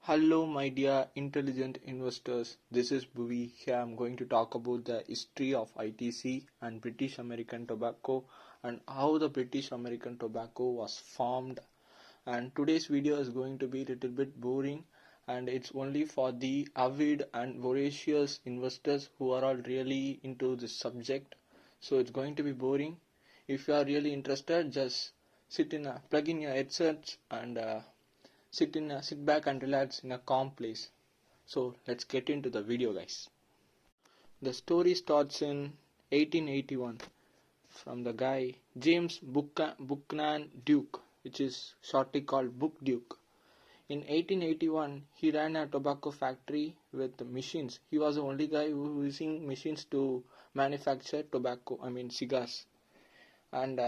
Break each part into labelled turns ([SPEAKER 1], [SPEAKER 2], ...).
[SPEAKER 1] Hello, my dear intelligent investors. This is Bhuvi. Here I'm going to talk about the history of ITC and British American Tobacco and how the British American Tobacco was formed. And today's video is going to be a little bit boring, and it's only for the avid and voracious investors who are all really into this subject. So it's going to be boring. If you are really interested, just plug in your headsets and sit back and relax in a calm place. So let's get into the video, guys. The story starts in 1881 from the guy James Buchanan Duke, which is shortly called Book Duke. In 1881, he ran a tobacco factory with machines. He was the only guy who was using machines to manufacture cigars. And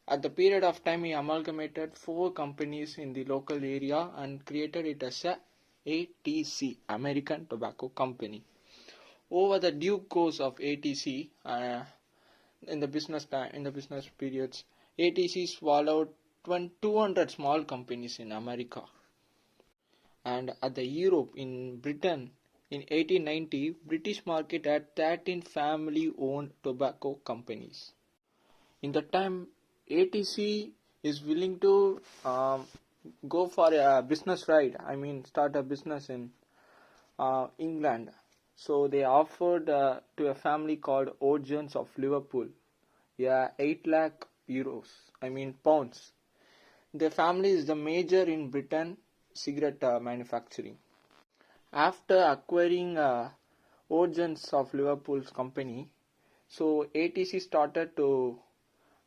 [SPEAKER 1] at the period of time, he amalgamated 4 companies in the local area and created it as a ATC, American Tobacco Company. Over the due course of ATC, in the business periods, ATC swallowed 200 small companies in America. And at the Europe, in Britain, in 1890, British market had 13 family-owned tobacco companies. In the time, ATC is willing to go for a business ride. Start a business in England. So they offered to a family called Origins of Liverpool, 8 lakh euros. Pounds. The family is the major in Britain cigarette manufacturing. After acquiring Origins of Liverpool's company, so ATC started to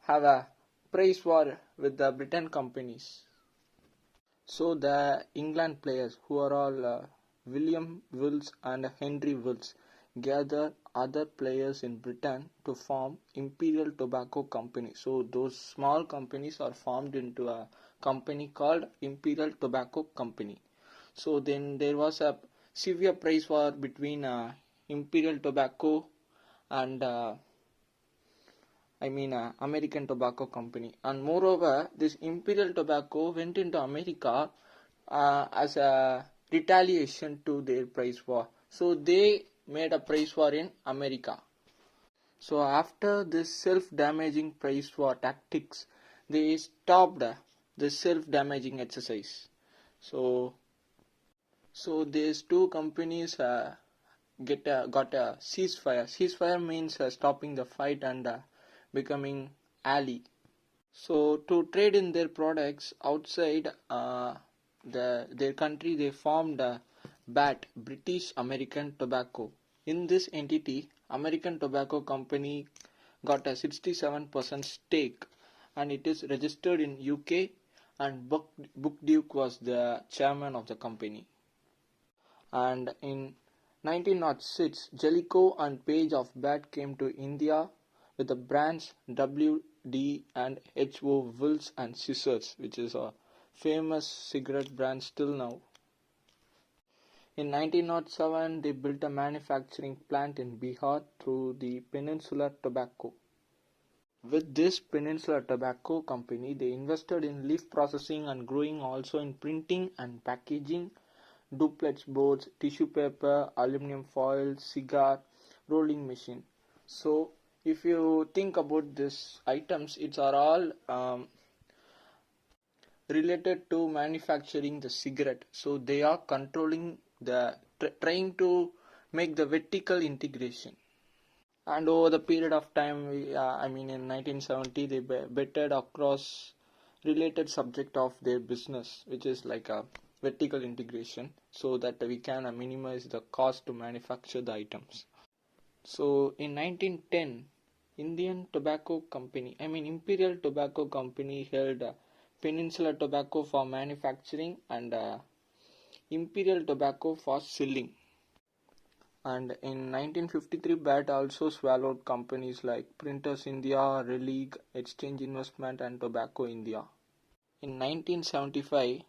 [SPEAKER 1] have a price war with the Britain companies. So the England players, who are all William Wills and Henry Wills, gather other players in Britain to form Imperial Tobacco Company. So those small companies are formed into a company called Imperial Tobacco Company. So then there was a severe price war between Imperial Tobacco and American Tobacco Company. And moreover, this Imperial Tobacco went into America as a retaliation to their price war. So they made a price war in America. So after this self-damaging price war tactics, they stopped the self-damaging exercise. So these two companies got a ceasefire. Ceasefire means stopping the fight and becoming ally. So to trade in their products outside their country, they formed BAT, British American Tobacco. In this entity, American Tobacco Company got a 67% stake, and it is registered in UK, and Book Duke was the chairman of the company. And in 1906, Jellicoe and Page of BAT came to India with the brands W.D. and H.O. Wills and Scissors, which is a famous cigarette brand still now. In 1907, they built a manufacturing plant in Bihar through the Peninsular Tobacco. With this Peninsular Tobacco Company, they invested in leaf processing and growing, also in printing and packaging, duplex boards, tissue paper, aluminum foil, cigar, rolling machine. So if you think about these items, it's are all related to manufacturing the cigarette. So they are controlling trying to make the vertical integration. And over the period of time, in 1970, they bettered across related subject of their business, which is like a vertical integration, so that we can minimize the cost to manufacture the items. So in 1910, Imperial Tobacco Company held Peninsular Tobacco for manufacturing and Imperial Tobacco for selling. And in 1953, BAT also swallowed companies like Printers India, Relic, Exchange Investment and Tobacco India. In 1975,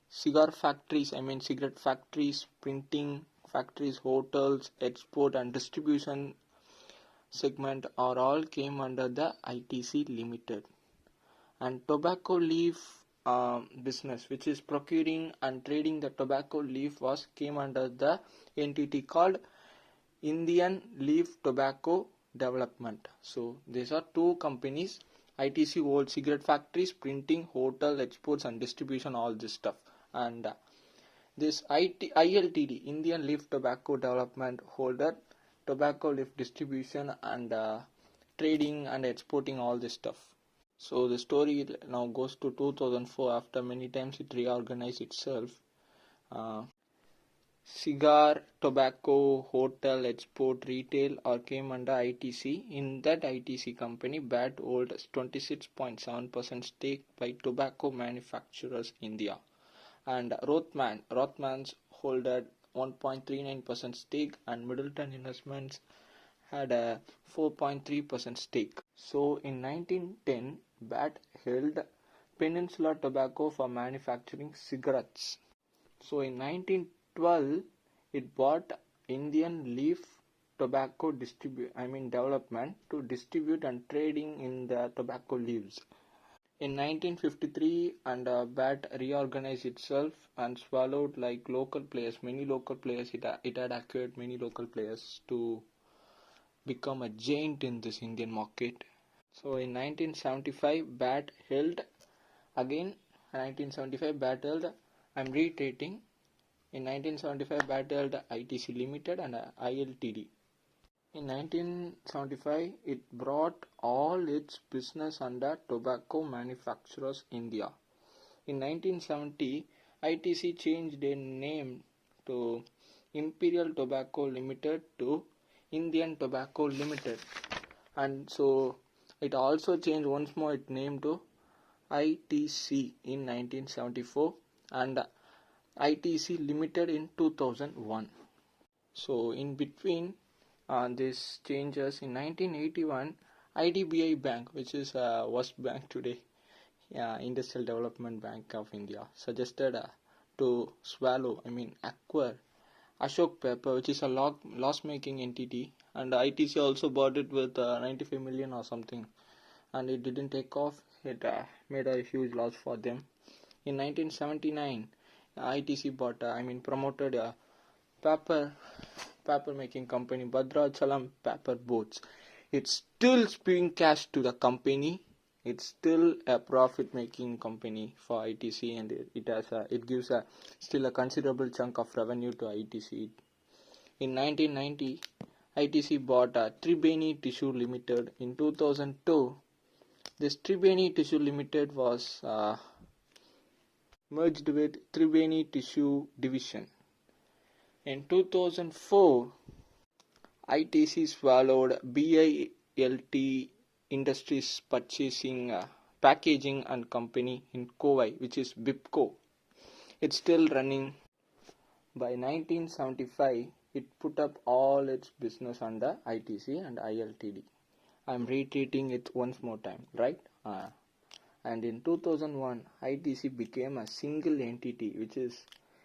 [SPEAKER 1] cigarette factories, printing factories, hotels, export and distribution segment are all came under the ITC Limited. And tobacco leaf business, which is procuring and trading the tobacco leaf, came under the entity called Indian Leaf Tobacco Development. So these are two companies. ITC holds cigarette factories, printing, hotel, exports and distribution, all this stuff. And this ILTD, Indian Leaf Tobacco Development, holder tobacco leaf distribution and trading and exporting, all this stuff. So the story now goes to 2004. After many times it reorganized itself. Cigar, tobacco, hotel, export, retail all came under ITC. In that ITC company, BAT holds 26.7% stake by Tobacco Manufacturers India, and Rothmans holded 1.39% stake, and Middleton Investments had a 4.3% stake. So in 1910, BAT held Peninsula Tobacco for manufacturing cigarettes. So in 1912, it bought Indian Leaf Tobacco Development to distribute and trading in the tobacco leaves. In 1953, and BAT reorganized itself and swallowed like local players, many local players. It had acquired many local players to become a giant in this Indian market. So in 1975, BAT held again. 1975, BAT held. I'm reiterating. In 1975, BAT held ITC Limited and ILTD. In 1975, it brought all its business under Tobacco Manufacturers India. In 1970, ITC changed their name to Imperial Tobacco Limited to Indian Tobacco Limited, and so it also changed once more its name to ITC in 1974 and ITC Limited in 2001. So in between these changes, in 1981, IDBI Bank, which is worst bank today, Industrial Development Bank of India, suggested to acquire Ashok Paper, which is a loss-making entity, and ITC also bought it with 95 million or something, and it didn't take off. It made a huge loss for them. In 1979, ITC promoted a paper making company, Bhadrachalam Paper Boards. It's still spewing cash to the company. It's still a profit making company for ITC, and it gives still a considerable chunk of revenue to ITC. In 1990, ITC bought Tribeni Tissue Limited. In 2002, this Tribeni Tissue Limited was merged with Tribeni Tissue Division. In 2004, ITC swallowed BILT Industries Packaging and Company in Kowai, which is BIPCO. It's still running. By 1975, it put up all its business under ITC and ILTD. I'm reiterating it once more time, right? And in 2001, ITC became a single entity, which is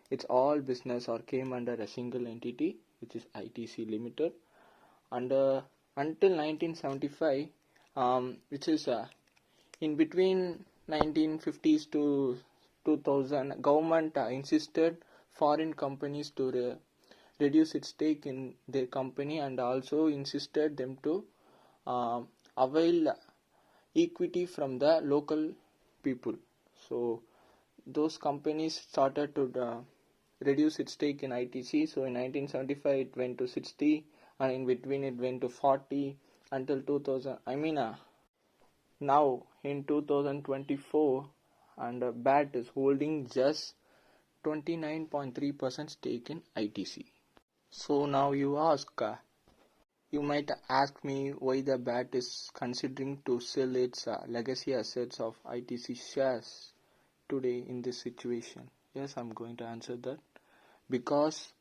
[SPEAKER 1] its all business or came under a single entity, which is ITC Limited. Until 1975, which is in between 1950s to 2000, government insisted foreign companies to reduce its stake in their company, and also insisted them to avail equity from the local people. So those companies started to reduce its stake in ITC. So in 1975 it went to 60, and in between it went to 40 until 2000. Now in 2024, and BAT is holding just 29.3% stake in ITC. So now you might ask me why the BAT is considering to sell its legacy assets of ITC shares today in this situation. Yes, I'm going to answer that. Because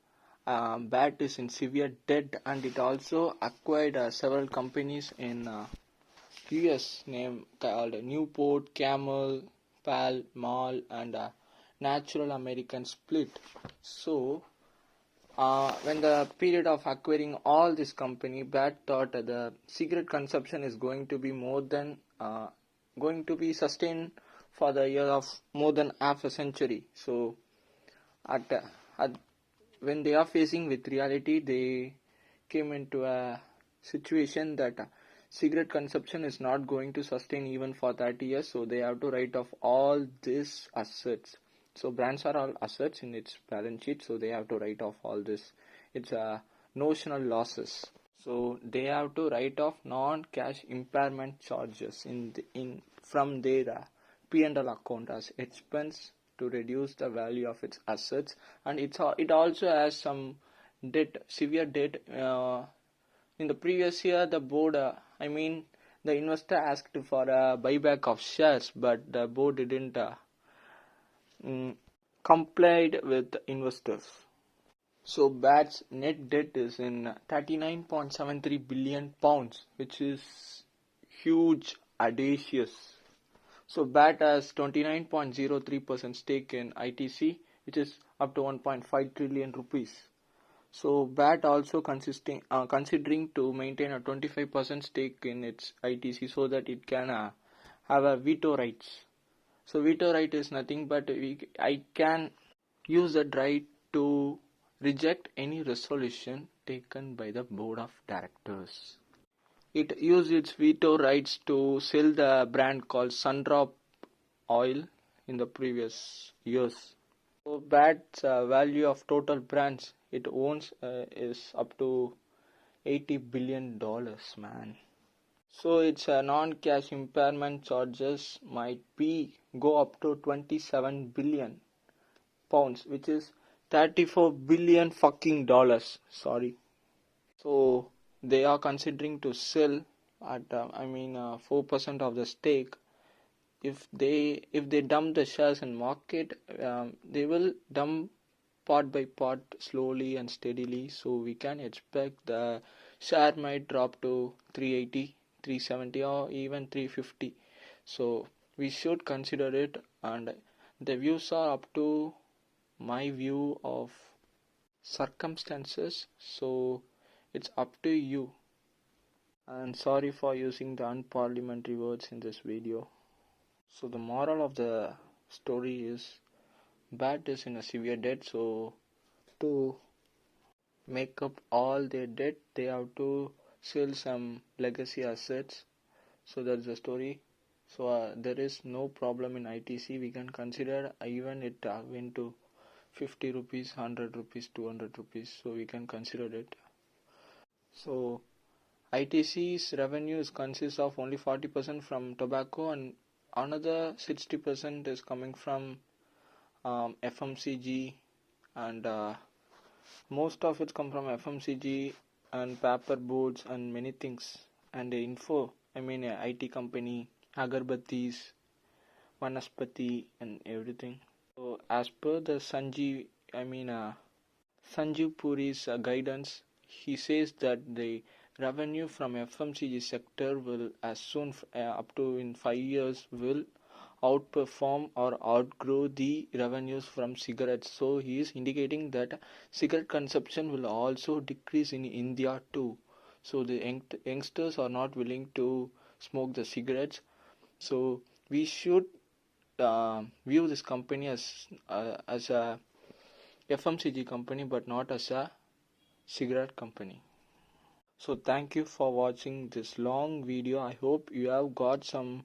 [SPEAKER 1] BAT is in severe debt, and it also acquired several companies in US name called Newport, Camel, Pall Mall, and Natural American Split. So when the period of acquiring all this company, BAT thought the cigarette consumption is going to be more than going to be sustained for the year of more than half a century. So at, at when they are facing with reality, they came into a situation that cigarette consumption is not going to sustain even for 30 years, so they have to write off all these assets. So brands are all assets in its balance sheet, so they have to write off all this. It's a notional losses. So they have to write off non-cash impairment charges in from their P&L account as expense to reduce the value of its assets, and it also has some debt, severe debt. In the previous year, the board, the investor asked for a buyback of shares, but the board didn't complied with investors. So BAT's net debt is in 39.73 billion pounds, which is huge, audacious. So BAT has 29.03% stake in ITC, which is up to 1.5 trillion rupees. So BAT also considering to maintain a 25% stake in its ITC so that it can have a veto rights. So veto right is nothing but I can use that right to reject any resolution taken by the board of directors. It used its veto rights to sell the brand called Sundrop Oil in the previous years. So BAT's value of total brands it owns is up to $80 billion, man. So its non-cash impairment charges might be go up to 27 billion pounds, which is 34 billion fucking dollars. Sorry. So they are considering to sell at 4% of the stake. If they dump the shares in market, they will dump part by part, slowly and steadily. So we can expect the share might drop to 380, 370, or even 350. So we should consider it, and the views are up to my view of circumstances. So it's up to you. And sorry for using the unparliamentary words in this video. So the moral of the story is BAT is in a severe debt, so to make up all their debt they have to sell some legacy assets. So that's the story. So there is no problem in ITC. We can consider even it went to 50 rupees, 100 rupees, 200 rupees, so we can consider it. So ITC's revenues consists of only 40% from tobacco, and another 60% is coming from FMCG, and most of it come from FMCG and paper boards and many things, and IT company, agarbattis, vanaspati and everything. So as per the Sanjeev Puri's guidance, he says that the revenue from FMCG sector will as soon up to in 5 years will outperform or outgrow the revenues from cigarettes. So he is indicating that cigarette consumption will also decrease in India too. So the youngsters are not willing to smoke the cigarettes. So we should view this company as a FMCG company, but not as a cigarette company. So thank you for watching this long video. I hope you have got some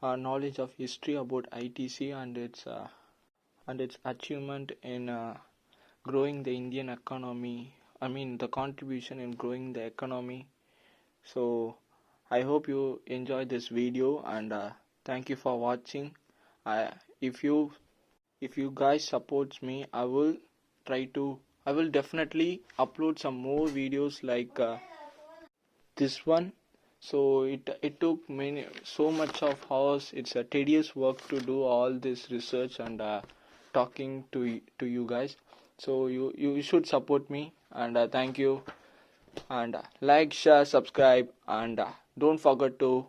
[SPEAKER 1] knowledge of history about ITC and its achievement in growing the Indian economy. The contribution in growing the economy. So I hope you enjoyed this video, and thank you for watching. If you guys support me, I will definitely upload some more videos like this one. So it took so much of hours. It's a tedious work to do all this research and talking to you guys. So you should support me, and thank you, and like, share, subscribe, and don't forget to